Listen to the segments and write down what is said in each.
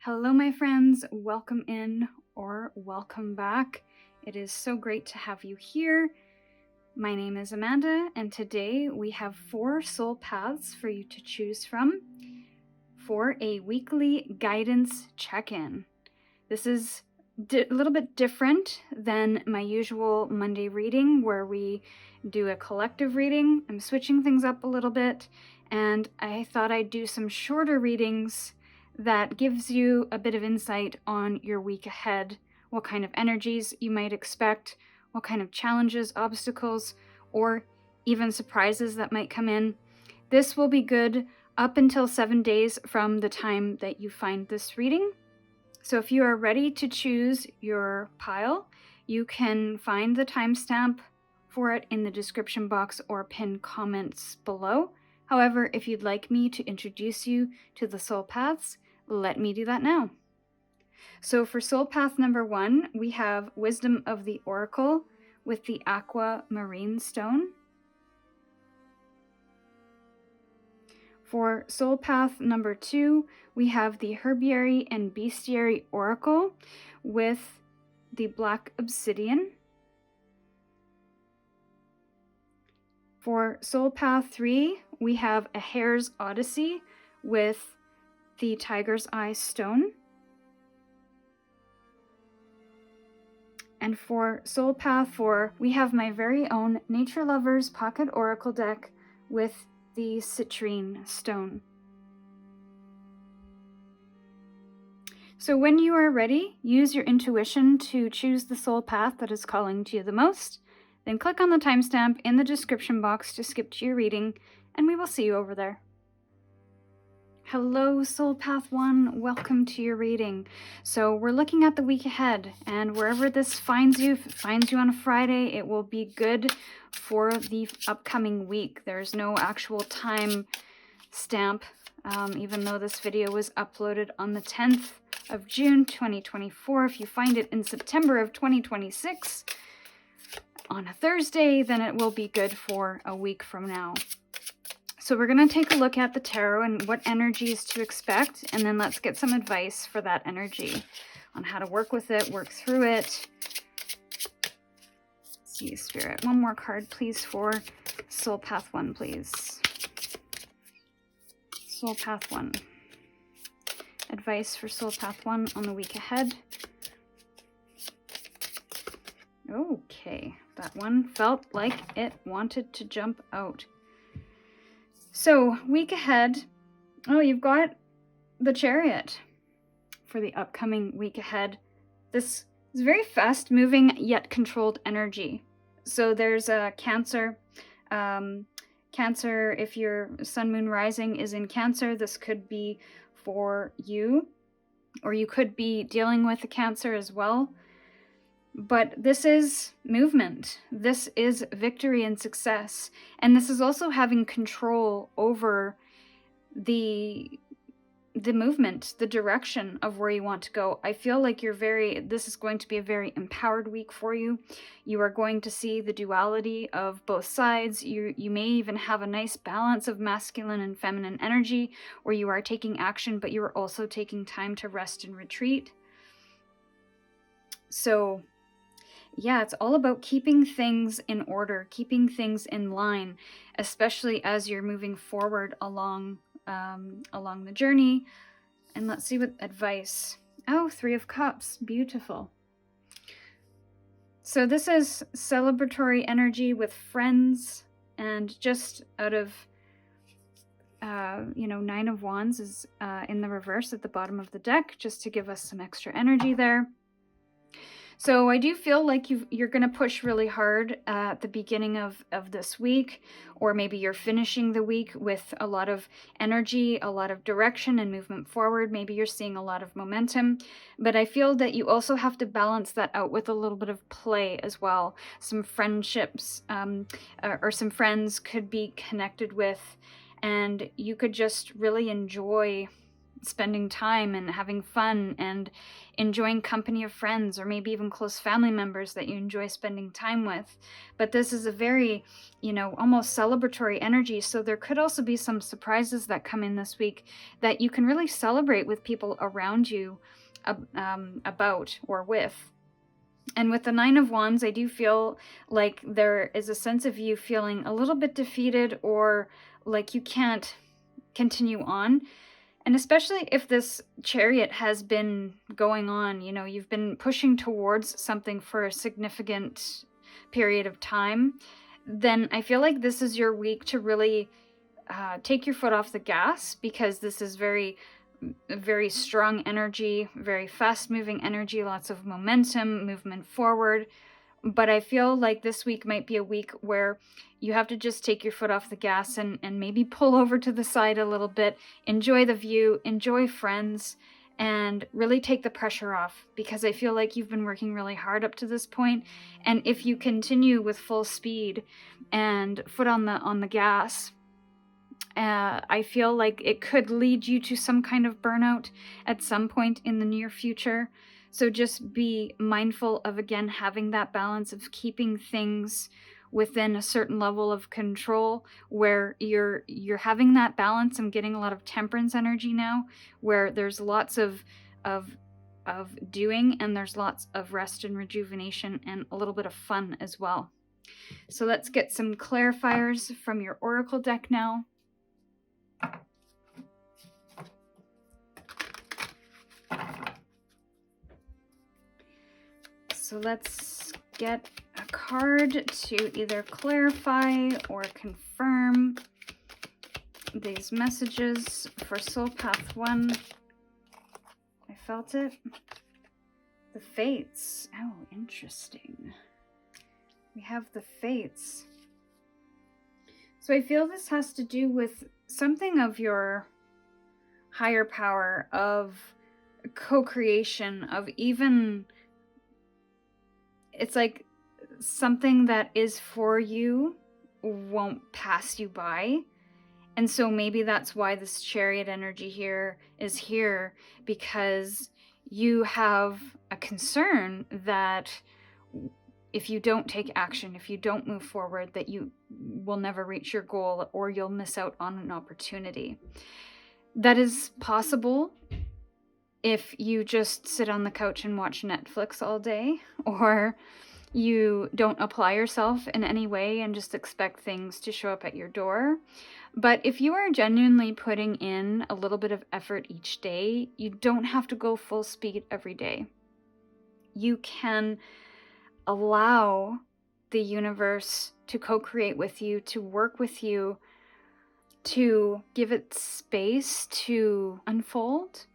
Hello, my friends. Welcome in or welcome back. It is so great to have you here. My name is Amanda, and today we have 4 soul paths for you to choose from for a weekly guidance check-in. This is a little bit different than my usual Monday reading where we do a collective reading. I'm switching things up a little bit, and I thought I'd do some shorter readings that gives you a bit of insight on your week ahead, what kind of energies you might expect, what kind of challenges, obstacles, or even surprises that might come in. This will be good up until 7 days from the time that you find this reading. So if you are ready to choose your pile, you can find the timestamp for it in the description box or pinned comments below. However, if you'd like me to introduce you to the soul paths, let me do that now. So for soul path number 1, we have Wisdom of the Oracle with the aquamarine stone. For soul path number 2, we have the Herbiary and Bestiary Oracle with the black obsidian. For soul path 3, we have a Hare's Odyssey with the Tiger's Eye stone. And for soul path 4, we have my very own Nature Lovers Pocket Oracle deck with the citrine stone. So when you are ready, use your intuition to choose the soul path that is calling to you the most. Then click on the timestamp in the description box to skip to your reading, and we will see you over there. Hello, Soul Path 1. Welcome to your reading. So we're looking at the week ahead, and wherever this finds you, if it finds you on a Friday, it will be good for the upcoming week. There's no actual time stamp, even though this video was uploaded on the 10th of June 2024. If you find it in September of 2026 on a Thursday, then it will be good for a week from now. So we're going to take a look at the tarot and what energies to expect, and then let's get some advice for that energy on how to work with it, work through it. Let's see, Spirit. One more card, please, for Soul Path 1, please. Soul Path 1. Advice for Soul Path 1 on the week ahead. Okay, that one felt like it wanted to jump out. So, week ahead, you've got the Chariot for the upcoming week ahead. This is very fast-moving yet controlled energy. So there's a Cancer. Cancer, if your Sun, Moon, Rising is in Cancer, this could be for you, or you could be dealing with a Cancer as well. But this is movement. This is victory and success. And this is also having control over the movement, the direction of where you want to go. I feel like this is going to be a very empowered week for you. You are going to see the duality of both sides. You may even have a nice balance of masculine and feminine energy where you are taking action, but you are also taking time to rest and retreat. So yeah, it's all about keeping things in order, keeping things in line, especially as you're moving forward along the journey. And let's see what advice. Oh, 3 of Cups. Beautiful. So this is celebratory energy with friends, and just out of, 9 of Wands is in the reverse at the bottom of the deck, just to give us some extra energy there. So I do feel like you're going to push really hard at the beginning of this week, or maybe you're finishing the week with a lot of energy, a lot of direction and movement forward. Maybe you're seeing a lot of momentum, but I feel that you also have to balance that out with a little bit of play as well. Some friendships or some friends could be connected with, and you could just really enjoy spending time and having fun and enjoying company of friends, or maybe even close family members that you enjoy spending time with. But this is a very, almost celebratory energy. So there could also be some surprises that come in this week that you can really celebrate with people around you about or with. And with the Nine of Wands, I do feel like there is a sense of you feeling a little bit defeated, or like you can't continue on. And especially if this Chariot has been going on, you've been pushing towards something for a significant period of time, then I feel like this is your week to really take your foot off the gas, because this is very strong energy, very fast moving energy, lots of momentum, movement forward. But I feel like this week might be a week where you have to just take your foot off the gas and maybe pull over to the side a little bit, enjoy the view, enjoy friends, and really take the pressure off, because I feel like you've been working really hard up to this point. And if you continue with full speed and foot on the gas, I feel like it could lead you to some kind of burnout at some point in the near future. So just be mindful of, again, having that balance of keeping things within a certain level of control, where you're having that balance. I'm getting a lot of temperance energy now, where there's lots of doing, and there's lots of rest and rejuvenation and a little bit of fun as well. So let's get some clarifiers from your oracle deck now. So let's get a card to either clarify or confirm these messages for Soul Path 1. I felt it. The Fates. Oh, interesting. We have the Fates. So I feel this has to do with something of your higher power, of co-creation, of even... It's like something that is for you won't pass you by. And so maybe that's why this Chariot energy here is here, because you have a concern that if you don't take action, if you don't move forward, that you will never reach your goal, or you'll miss out on an opportunity. That is possible if you just sit on the couch and watch Netflix all day, or you don't apply yourself in any way and just expect things to show up at your door. But if you are genuinely putting in a little bit of effort each day, you don't have to go full speed every day. You can allow the universe to co-create with you, to work with you, to give it space to unfold.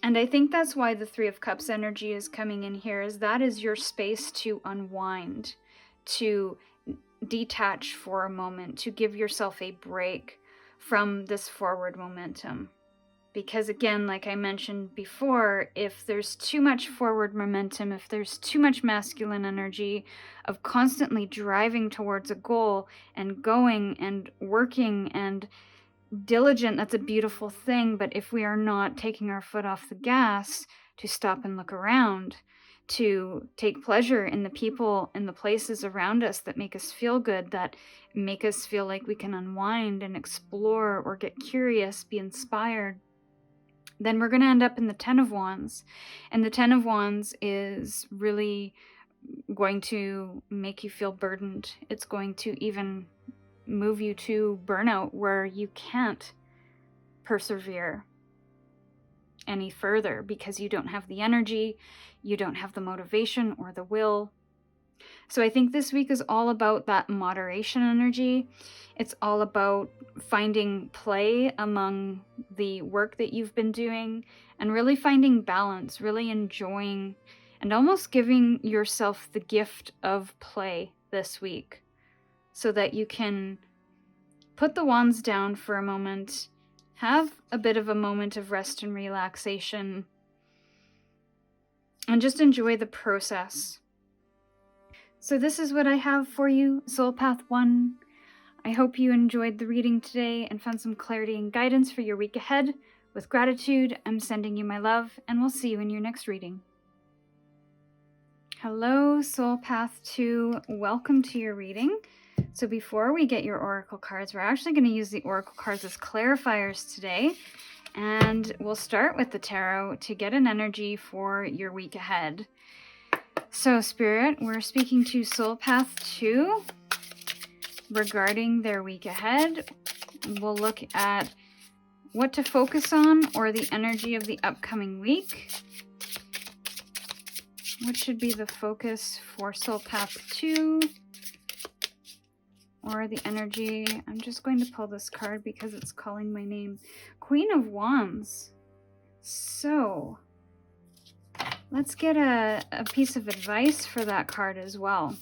And I think that's why the Three of Cups energy is coming in here, is that is your space to unwind, to detach for a moment, to give yourself a break from this forward momentum. Because again, like I mentioned before, if there's too much forward momentum, if there's too much masculine energy of constantly driving towards a goal and going and working and diligent, that's a beautiful thing. But if we are not taking our foot off the gas to stop and look around, to take pleasure in the people and the places around us that make us feel good, that make us feel like we can unwind and explore or get curious, be inspired, then we're going to end up in the Ten of Wands. And the Ten of Wands is really going to make you feel burdened. It's going to even move you to burnout, where you can't persevere any further because you don't have the energy, you don't have the motivation or the will. So I think this week is all about that moderation energy. It's all about finding play among the work that you've been doing, and really finding balance, really enjoying, and almost giving yourself the gift of play this week, so that you can put the wands down for a moment, have a bit of a moment of rest and relaxation, and just enjoy the process. So this is what I have for you, Soul Path 1. I hope you enjoyed the reading today and found some clarity and guidance for your week ahead. With gratitude, I'm sending you my love, and we'll see you in your next reading. Hello, Soul Path 2. Welcome to your reading. So before we get your oracle cards, we're actually going to use the oracle cards as clarifiers today. And we'll start with the tarot to get an energy for your week ahead. So, Spirit, we're speaking to Soul Path 2 regarding their week ahead. We'll look at what to focus on or the energy of the upcoming week. What should be the focus for Soul Path 2 or the energy? I'm just going to pull this card because it's calling my name. Queen of Wands. So let's get a piece of advice for that card as well.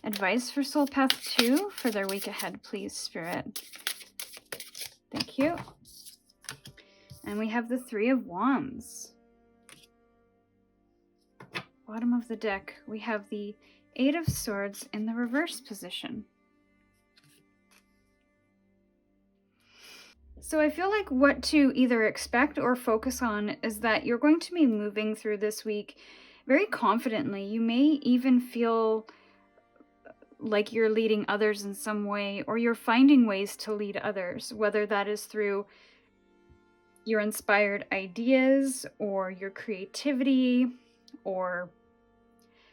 Advice for Soul Path 2 for their week ahead, please, Spirit. Thank you. And we have the Three of Wands. Bottom of the deck, we have the Eight of Swords in the reverse position. So I feel like what to either expect or focus on is that you're going to be moving through this week very confidently. You may even feel like you're leading others in some way, or you're finding ways to lead others, whether that is through your inspired ideas or your creativity or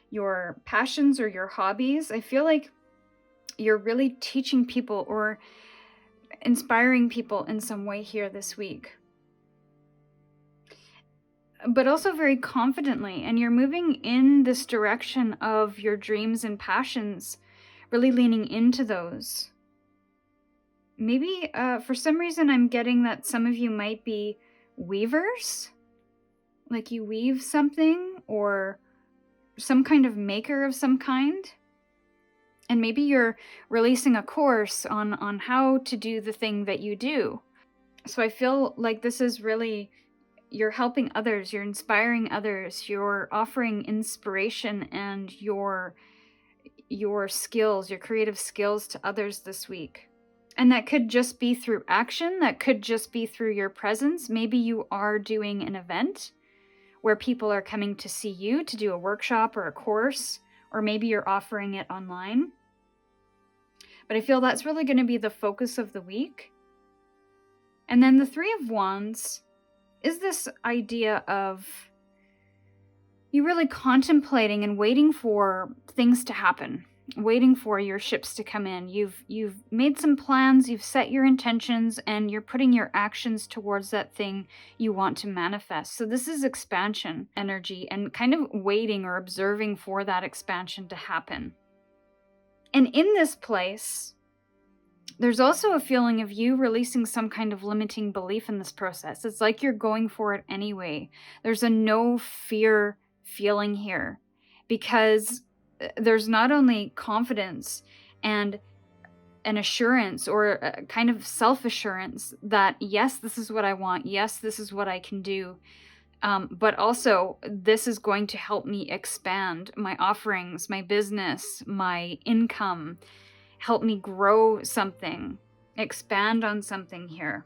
your passions or your hobbies. I feel like you're really teaching people or inspiring people in some way here this week. But also very confidently, and you're moving in this direction of your dreams and passions, really leaning into those. Maybe for some reason I'm getting that some of you might be weavers, like you weave something or some kind of maker of some kind. And maybe you're releasing a course on how to do the thing that you do. So I feel like this is really, you're helping others, you're inspiring others, you're offering inspiration and your skills, your creative skills to others this week. And that could just be through action, that could just be through your presence. Maybe you are doing an event where people are coming to see you to do a workshop or a course, or maybe you're offering it online. But I feel that's really going to be the focus of the week. And then the Three of Wands is this idea of you really contemplating and waiting for things to happen, waiting for your ships to come in. You've made some plans, you've set your intentions, and you're putting your actions towards that thing you want to manifest. So this is expansion energy and kind of waiting or observing for that expansion to happen. And in this place, there's also a feeling of you releasing some kind of limiting belief in this process. It's like you're going for it anyway. There's a no fear feeling here because there's not only confidence and an assurance or a kind of self-assurance that, yes, this is what I want. Yes, this is what I can do. But also, this is going to help me expand my offerings, my business, my income, help me grow something, expand on something here.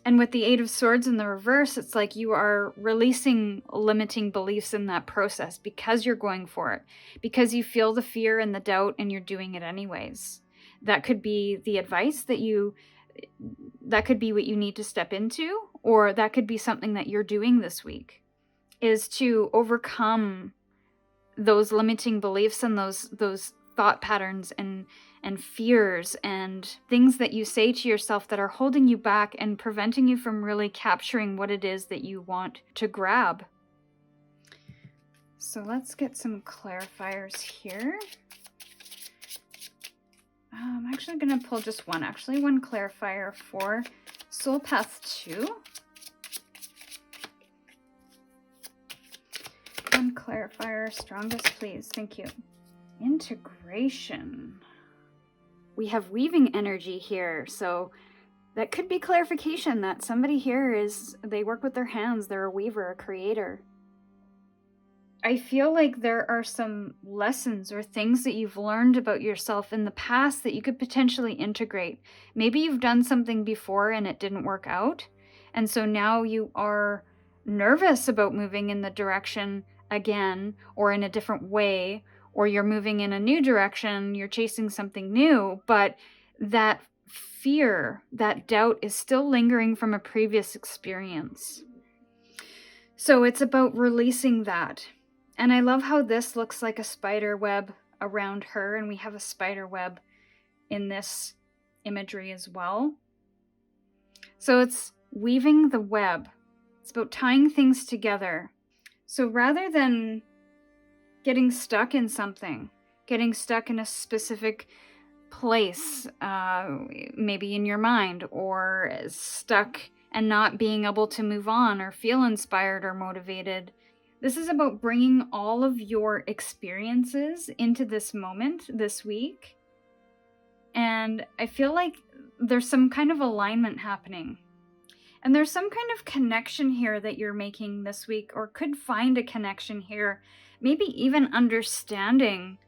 And with the Eight of Swords in the reverse, it's like you are releasing limiting beliefs in that process because you're going for it, because you feel the fear and the doubt and you're doing it anyways. That could be the advice that could be what you need to step into, or that could be something that you're doing this week, is to overcome those limiting beliefs and those thought patterns and fears and things that you say to yourself that are holding you back and preventing you from really capturing what it is that you want to grab. So let's get some clarifiers here. I'm actually going to pull just one clarifier for Soul Path 2. One clarifier, strongest, please. Thank you. Integration. We have weaving energy here, so that could be clarification that somebody here they work with their hands, they're a weaver, a creator. I feel like there are some lessons or things that you've learned about yourself in the past that you could potentially integrate. Maybe you've done something before and it didn't work out. And so now you are nervous about moving in the direction again, or in a different way, or you're moving in a new direction, you're chasing something new, but that fear, that doubt is still lingering from a previous experience. So it's about releasing that. And I love how this looks like a spider web around her, and we have a spider web in this imagery as well. So it's weaving the web. It's about tying things together. So rather than getting stuck in something, getting stuck in a specific place, maybe in your mind, or stuck and not being able to move on or feel inspired or motivated, this is about bringing all of your experiences into this moment this week. And I feel like there's some kind of alignment happening. And there's some kind of connection here that you're making this week, or could find a connection here, maybe even understanding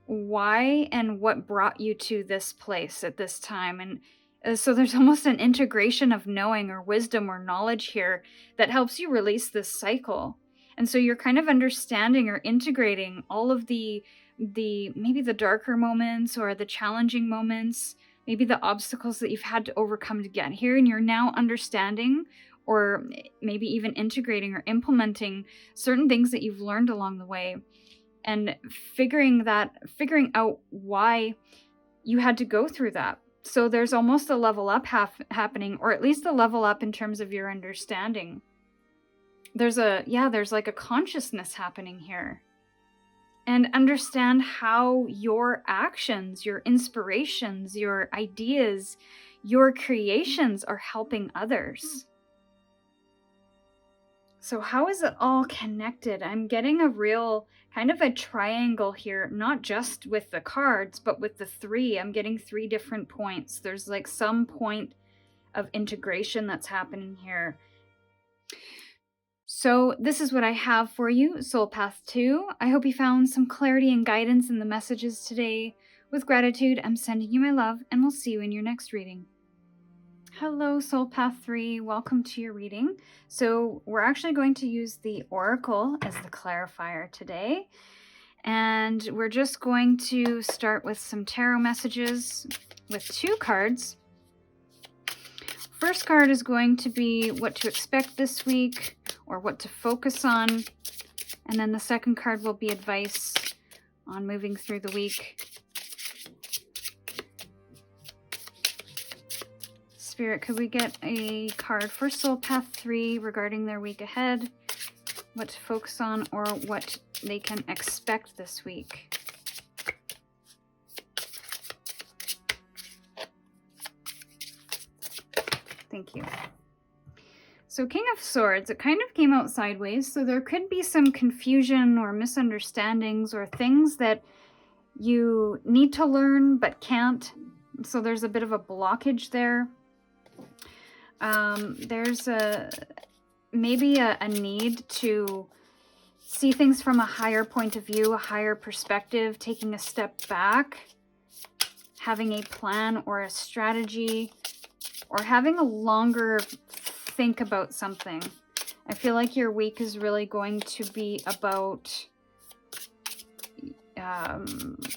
why and what brought you to this place at this time. And so there's almost an integration of knowing or wisdom or knowledge here that helps you release this cycle. And so you're kind of understanding or integrating all of the maybe the darker moments or the challenging moments, maybe the obstacles that you've had to overcome to get here, and you're now understanding or maybe even integrating or implementing certain things that you've learned along the way, and figuring out why you had to go through that. So there's almost a level up happening, or at least a level up in terms of your understanding. There's like a consciousness happening here. And understand how your actions, your inspirations, your ideas, your creations are helping others. So how is it all connected? I'm getting a real kind of a triangle here, not just with the cards, but with the three. I'm getting 3 different points. There's like some point of integration that's happening here. So this is what I have for you, Soul Path 2. I hope you found some clarity and guidance in the messages today. With gratitude, I'm sending you my love, and we'll see you in your next reading. Hello, Soul Path 3. Welcome to your reading. So we're actually going to use the Oracle as the clarifier today. And we're just going to start with some tarot messages with 2 cards. First card is going to be what to expect this week, or what to focus on. And then the second card will be advice on moving through the week. Spirit, could we get a card for Soul Path 3 regarding their week ahead, what to focus on, or what they can expect this week? Thank you. So King of Swords, it kind of came out sideways, so there could be some confusion or misunderstandings or things that you need to learn but can't. So there's a bit of a blockage there. There's maybe a need to see things from a higher point of view, a higher perspective, taking a step back, having a plan or a strategy, or having a longer think about something. I feel like your week is really going to be about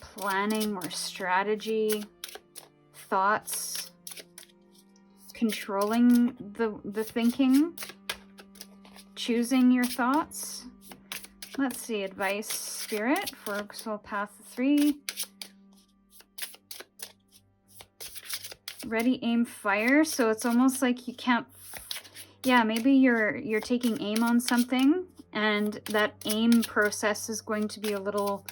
planning or strategy, thoughts, controlling the thinking, choosing your thoughts. Let's see, advice, Spirit, for Soul Path 3. Ready, aim, fire. So it's almost like you can't, maybe you're taking aim on something, and that aim process is going to be a little,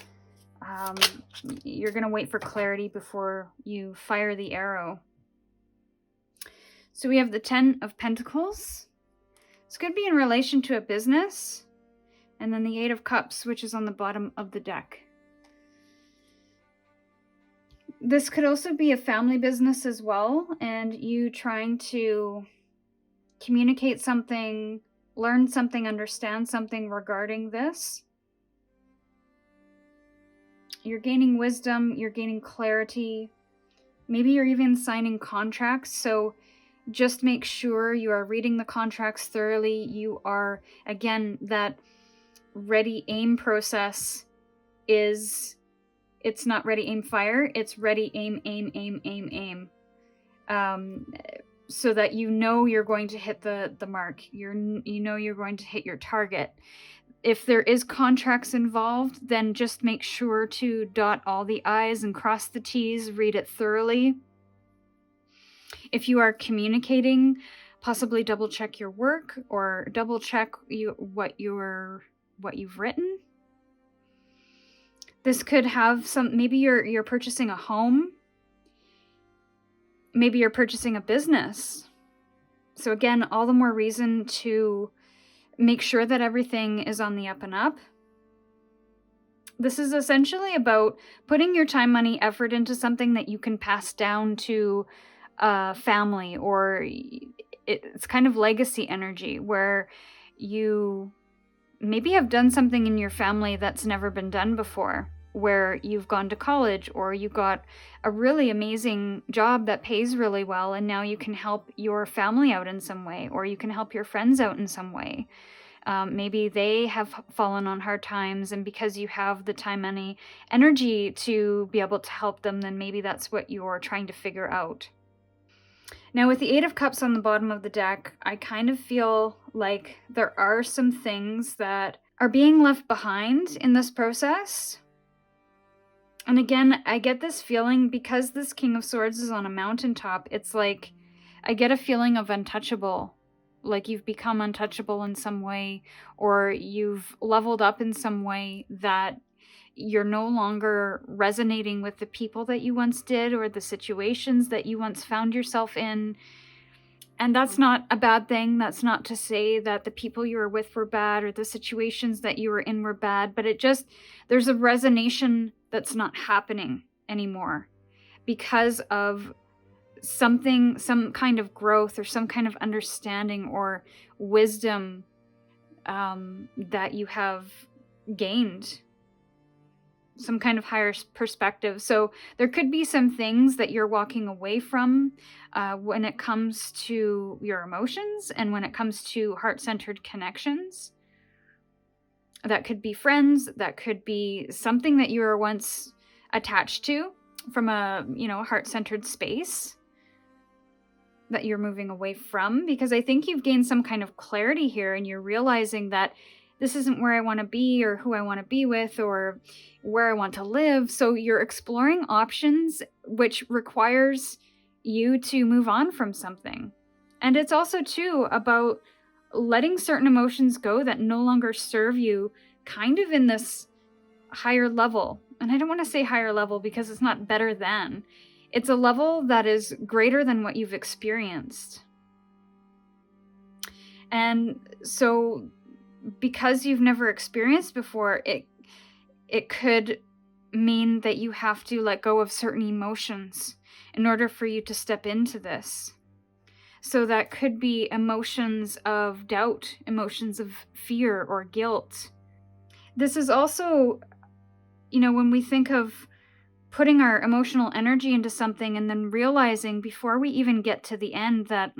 you're going to wait for clarity before you fire the arrow. So we have the 10 of Pentacles. This could be in relation to a business. And then the 8 of Cups, which is on the bottom of the deck. This could also be a family business as well, and you trying to communicate something, learn something, understand something regarding this. You're gaining wisdom, you're gaining clarity. Maybe you're even signing contracts. So just make sure you are reading the contracts thoroughly. You are, again, that ready aim process is, it's not ready aim fire, it's ready aim aim aim aim aim. So that you know you're going to hit the mark. You know you're going to hit your target. If there is contracts involved, then just make sure to dot all the I's and cross the T's, read it thoroughly. If you are communicating, possibly double check your work or double check what you've written. This could have some, maybe you're purchasing a home. Maybe you're purchasing a business. So again, all the more reason to make sure that everything is on the up and up. This is essentially about putting your time, money, effort into something that you can pass down to family, or it's kind of legacy energy where you maybe have done something in your family that's never been done before, where you've gone to college or you got a really amazing job that pays really well, and now you can help your family out in some way, or you can help your friends out in some way. Maybe they have fallen on hard times, and because you have the time, money, energy to be able to help them, then maybe that's what you're trying to figure out. Now, with the Eight of Cups on the bottom of the deck, I kind of feel like there are some things that are being left behind in this process. And again, I get this feeling because this King of Swords is on a mountaintop, it's like I get a feeling of untouchable. Like you've become untouchable in some way, or you've leveled up in some way that you're no longer resonating with the people that you once did, or the situations that you once found yourself in. And that's not a bad thing. That's not to say that the people you were with were bad, or the situations that you were in were bad, but it just, there's a resonation that's not happening anymore because of something, some kind of growth or some kind of understanding or wisdom that you have gained, some kind of higher perspective. So there could be some things that you're walking away from when it comes to your emotions and when it comes to heart-centered connections. That could be friends, that could be something that you were once attached to from a, heart-centered space that you're moving away from, because I think you've gained some kind of clarity here, and you're realizing that this isn't where I want to be, or who I want to be with, or where I want to live. So you're exploring options, which requires you to move on from something. And it's also, too, about letting certain emotions go that no longer serve you, kind of in this higher level. And I don't want to say higher level because it's not better than. It's a level that is greater than what you've experienced. And so because you've never experienced before, it could mean that you have to let go of certain emotions in order for you to step into this. So that could be emotions of doubt, emotions of fear or guilt. This is also, when we think of putting our emotional energy into something and then realizing before we even get to the end that,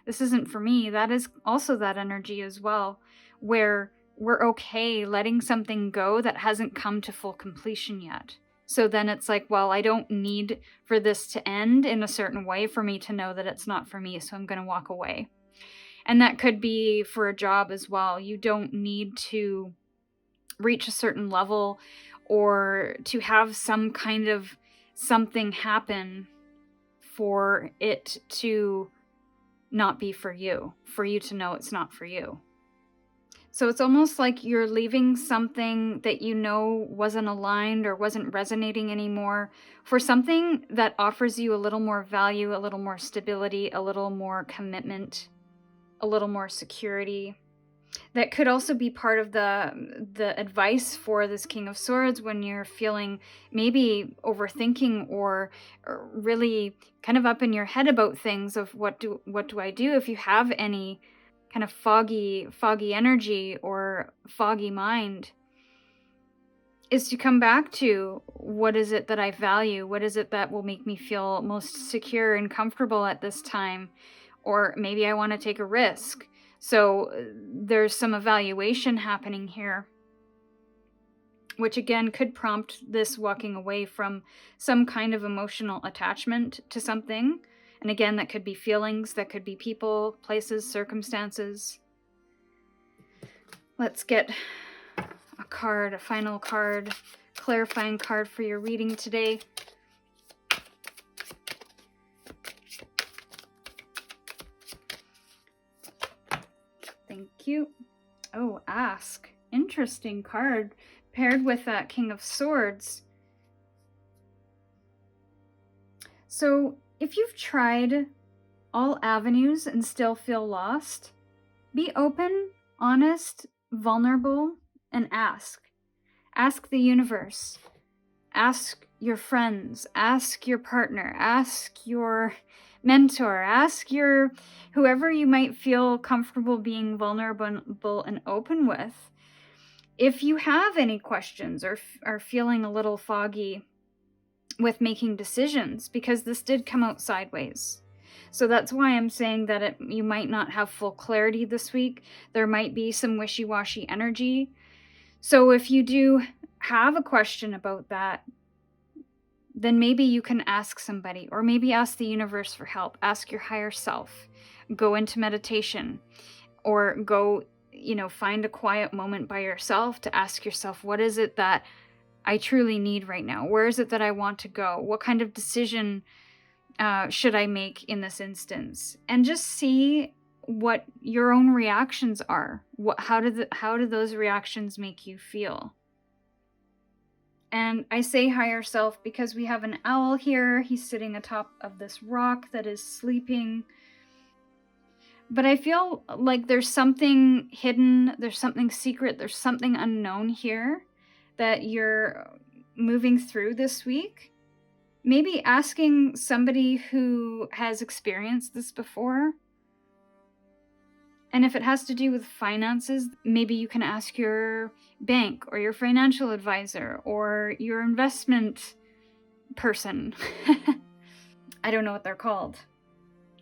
this isn't for me, that is also that energy as well, where we're okay letting something go that hasn't come to full completion yet. So then it's like, well, I don't need for this to end in a certain way for me to know that it's not for me, so I'm going to walk away. And that could be for a job as well. You don't need to reach a certain level or to have some kind of something happen for it to not be for you to know it's not for you. So it's almost like you're leaving something that wasn't aligned or wasn't resonating anymore for something that offers you a little more value, a little more stability, a little more commitment, a little more security. That could also be part of the advice for this King of Swords when you're feeling maybe overthinking or really kind of up in your head about things of what do I do, if you have any kind of foggy energy or foggy mind, is to come back to what is it that I value? What is it that will make me feel most secure and comfortable at this time? Or maybe I want to take a risk. So there's some evaluation happening here, which again could prompt this walking away from some kind of emotional attachment to something. And again, that could be feelings, that could be people, places, circumstances. Let's get a card, a final card, clarifying card for your reading today. Thank you. Oh, ask. Interesting card. Paired with that King of Swords. So, if you've tried all avenues and still feel lost, be open, honest, vulnerable, and ask. Ask the universe. Ask your friends. Ask your partner. Ask your mentor. Ask your whoever you might feel comfortable being vulnerable and open with. If you have any questions or are feeling a little foggy with making decisions, because this did come out sideways. So that's why I'm saying that you might not have full clarity this week. There might be some wishy-washy energy. So if you do have a question about that, then maybe you can ask somebody, or maybe ask the universe for help. Ask your higher self. Go into meditation, or go, find a quiet moment by yourself to ask yourself, what is it that I truly need right now? Where is it that I want to go? What kind of decision should I make in this instance? And just see what your own reactions are. How do those reactions make you feel? And I say higher self because we have an owl here. He's sitting atop of this rock that is sleeping. But I feel like there's something hidden, there's something secret, there's something unknown here that you're moving through this week. Maybe asking somebody who has experienced this before. And if it has to do with finances, maybe you can ask your bank or your financial advisor or your investment person. I don't know what they're called.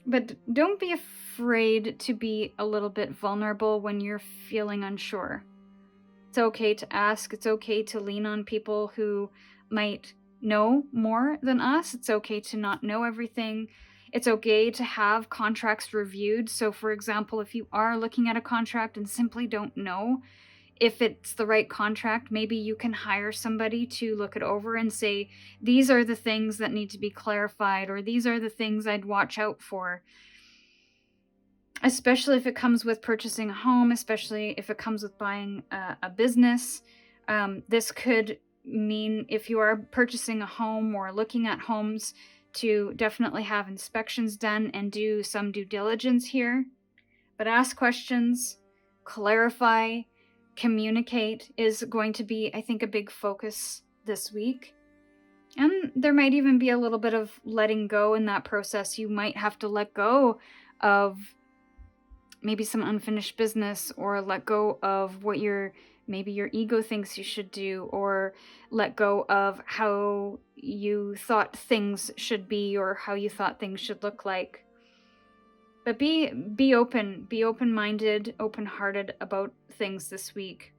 But don't be afraid to be a little bit vulnerable when you're feeling unsure. It's okay to ask. It's okay to lean on people who might know more than us. It's okay to not know everything. It's okay to have contracts reviewed. So, for example, if you are looking at a contract and simply don't know if it's the right contract, maybe you can hire somebody to look it over and say, these are the things that need to be clarified, or these are the things I'd watch out for. Especially if it comes with purchasing a home, especially if it comes with buying a business. This could mean if you are purchasing a home or looking at homes, to definitely have inspections done and do some due diligence here. But ask questions, clarify, communicate is going to be, I think, a big focus this week. And there might even be a little bit of letting go in that process. You might have to let go of maybe some unfinished business, or let go of what maybe your ego thinks you should do, or let go of how you thought things should be or how you thought things should look like. But be open, be open-minded, open-hearted about things this week.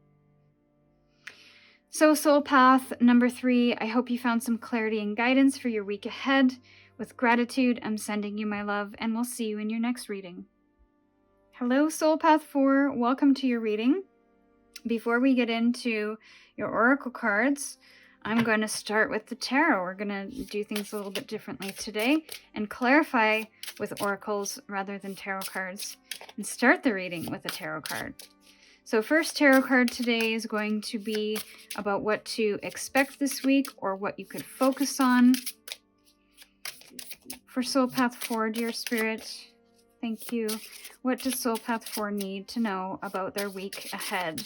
So soul path number 3, I hope you found some clarity and guidance for your week ahead. With gratitude, I'm sending you my love, and we'll see you in your next reading. Hello, Soul Path 4. Welcome to your reading. Before we get into your oracle cards, I'm going to start with the tarot. We're going to do things a little bit differently today and clarify with oracles rather than tarot cards, and start the reading with a tarot card. So first tarot card today is going to be about what to expect this week, or what you could focus on. For Soul Path 4, dear Spirit, thank you. What does Soul Path 4 need to know about their week ahead?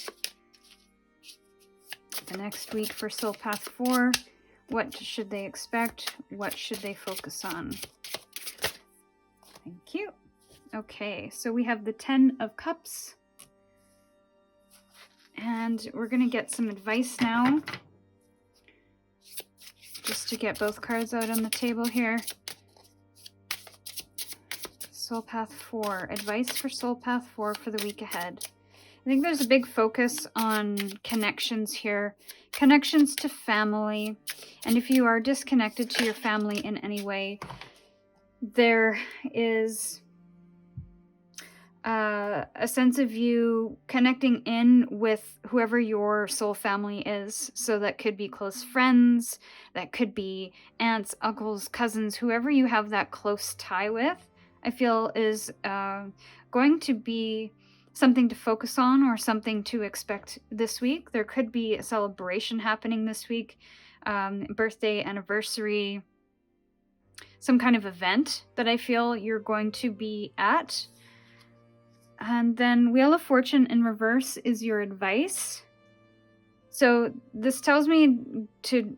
The next week for Soul Path 4, what should they expect? What should they focus on? Thank you. Okay, so we have the 10 of Cups. And we're going to get some advice now. Just to get both cards out on the table here. Soul Path 4. Advice for Soul Path 4 for the week ahead. I think there's a big focus on connections here. Connections to family. And if you are disconnected to your family in any way, there is a sense of you connecting in with whoever your soul family is. So that could be close friends, that could be aunts, uncles, cousins, whoever you have that close tie with, I feel is going to be something to focus on or something to expect this week. There could be a celebration happening this week, birthday, anniversary, some kind of event that I feel you're going to be at. And then Wheel of Fortune in reverse is your advice. So this tells me to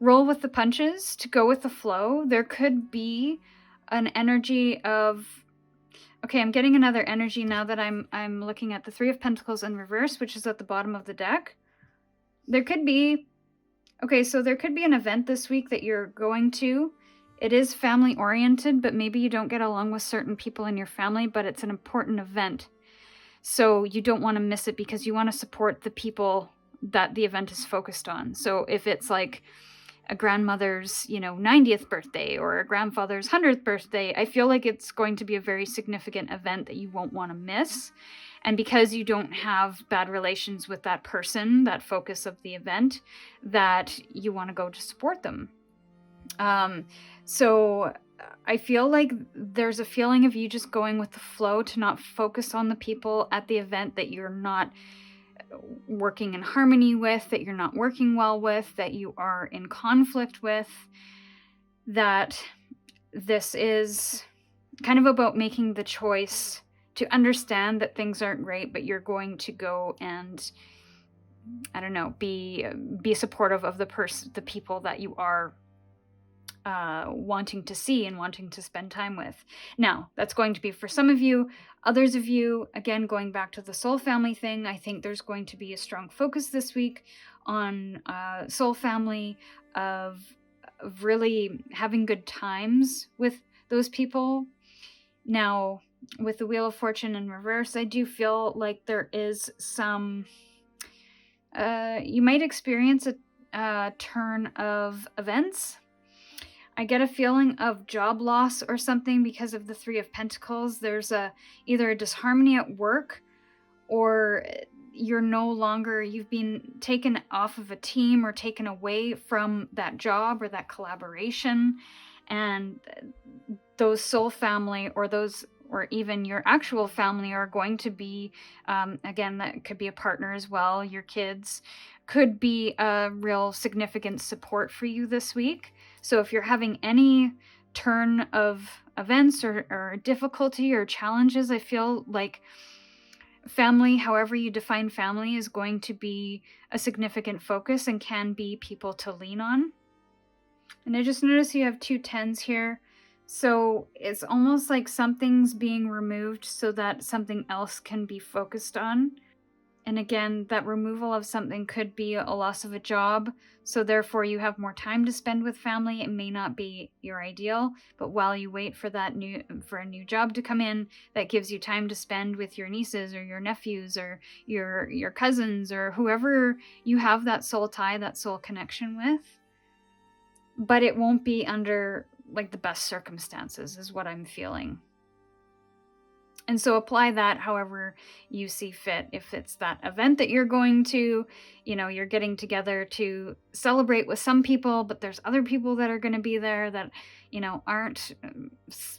roll with the punches, to go with the flow. There could be an energy of, okay, I'm getting another energy now that I'm looking at the Three of Pentacles in reverse, which is at the bottom of the deck. There could be, okay, so there could be an event this week that you're going to. It is family oriented, but maybe you don't get along with certain people in your family, but it's an important event. So you don't want to miss it because you want to support the people that the event is focused on. So if it's like a grandmother's, 90th birthday or a grandfather's 100th birthday, I feel like it's going to be a very significant event that you won't want to miss. And because you don't have bad relations with that person, that focus of the event, that you want to go to support them. So I feel like there's a feeling of you just going with the flow, to not focus on the people at the event that you're not working in harmony with, that you're not working well with, that you are in conflict with, that this is kind of about making the choice to understand that things aren't great, but you're going to go and, I don't know, be supportive of the people that you are wanting to see and wanting to spend time with. Now, that's going to be for some of you. Others of you, again, going back to the soul family thing, I think there's going to be a strong focus this week on soul family, of really having good times with those people. Now, with the Wheel of Fortune in reverse, I do feel like there is some, you might experience a turn of events. I get a feeling of job loss or something because of the Three of Pentacles. There's either a disharmony at work, or you've been taken off of a team or taken away from that job or that collaboration. And those soul family or even your actual family are going to be, again, that could be a partner as well, your kids, could be a real significant support for you this week. So if you're having any turn of events or difficulty or challenges, I feel like family, however you define family, is going to be a significant focus and can be people to lean on. And I just noticed you have 2 10s here. So it's almost like something's being removed so that something else can be focused on. And again, that removal of something could be a loss of a job, so therefore you have more time to spend with family. It may not be your ideal, but while you wait for a new job to come in, that gives you time to spend with your nieces or your nephews or your cousins or whoever you have that soul tie, that soul connection with. But it won't be under like the best circumstances, is what I'm feeling. And so apply that however you see fit. If it's that event that you're going to, you're getting together to celebrate with some people, but there's other people that are going to be there that, aren't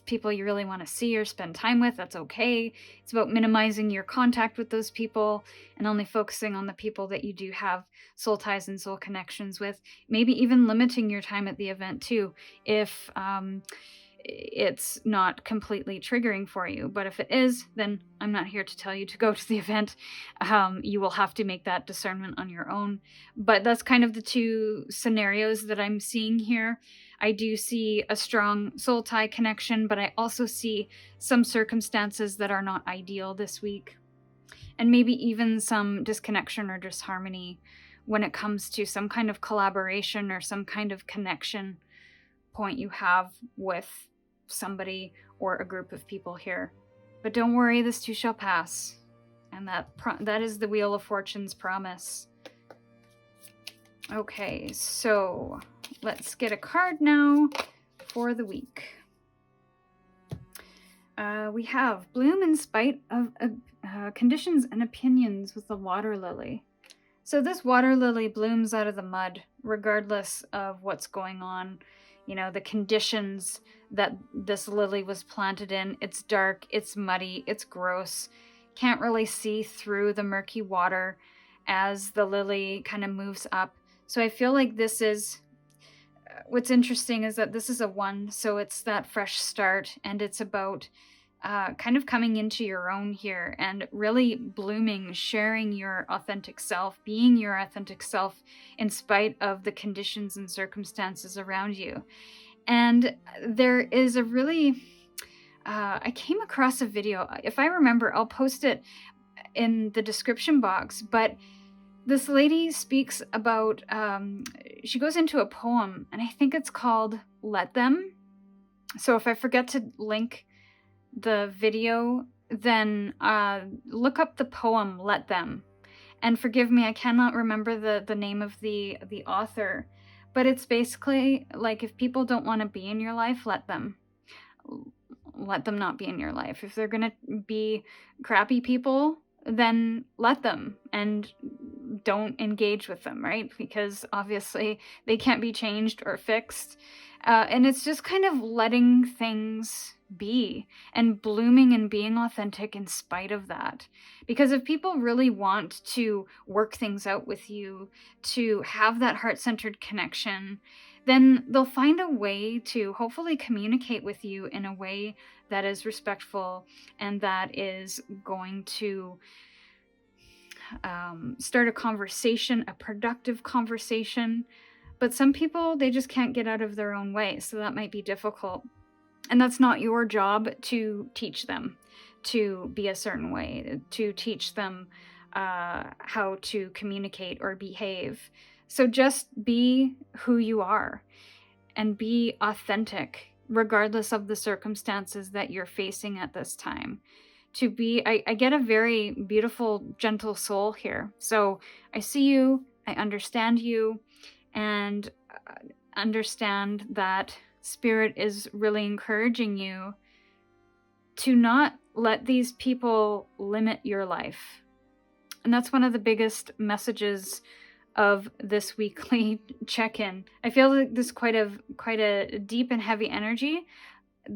people you really want to see or spend time with, that's okay. It's about minimizing your contact with those people and only focusing on the people that you do have soul ties and soul connections with. Maybe even limiting your time at the event too, if it's not completely triggering for you. But if it is, then I'm not here to tell you to go to the event. You will have to make that discernment on your own. But that's kind of the 2 scenarios that I'm seeing here. I do see a strong soul tie connection, but I also see some circumstances that are not ideal this week. And maybe even some disconnection or disharmony when it comes to some kind of collaboration or some kind of connection point you have with somebody or a group of people here. But don't worry, this too shall pass. And that is the Wheel of Fortune's promise. Okay, so let's get a card now for the week. We have bloom in spite of conditions and opinions with the water lily. So this water lily blooms out of the mud, regardless of what's going on. You know, the conditions that this lily was planted in. It's dark, it's muddy, it's gross. Can't really see through the murky water as the lily kind of moves up. So I feel like this is, what's interesting is that this is a 1, so it's that fresh start, and it's about kind of coming into your own here and really blooming, sharing your authentic self, being your authentic self in spite of the conditions and circumstances around you. And there is a really, I came across a video, if I remember, I'll post it in the description box, but this lady speaks about, she goes into a poem, and I think it's called Let Them. So if I forget to link the video, then look up the poem Let Them. And forgive me, I cannot remember the name of the author, but it's basically like, if people don't want to be in your life, let them. Let them not be in your life. If they're going to be crappy people, then let them, and don't engage with them, right? Because obviously they can't be changed or fixed. And it's just kind of letting things be and blooming and being authentic in spite of that. Because if people really want to work things out with you, to have that heart-centered connection, then they'll find a way to hopefully communicate with you in a way that is respectful and that is going to start a conversation, a productive conversation. But some people, they just can't get out of their own way, so that might be difficult. And that's not your job to teach them to be a certain way, to teach them how to communicate or behave. So just be who you are and be authentic, regardless of the circumstances that you're facing at this time. To be, I get a very beautiful, gentle soul here. So I see you, I understand you, and understand that Spirit is really encouraging you to not let these people limit your life. And that's one of the biggest messages of this weekly check-in. I feel like this is quite a deep and heavy energy.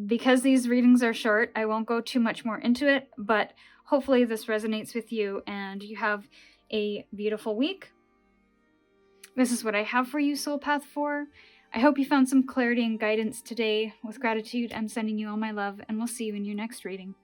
Because these readings are short, I won't go too much more into it, but hopefully this resonates with you and you have a beautiful week. This is what I have for you, Soul Path 4. I hope you found some clarity and guidance today. With gratitude, I'm sending you all my love, and we'll see you in your next reading.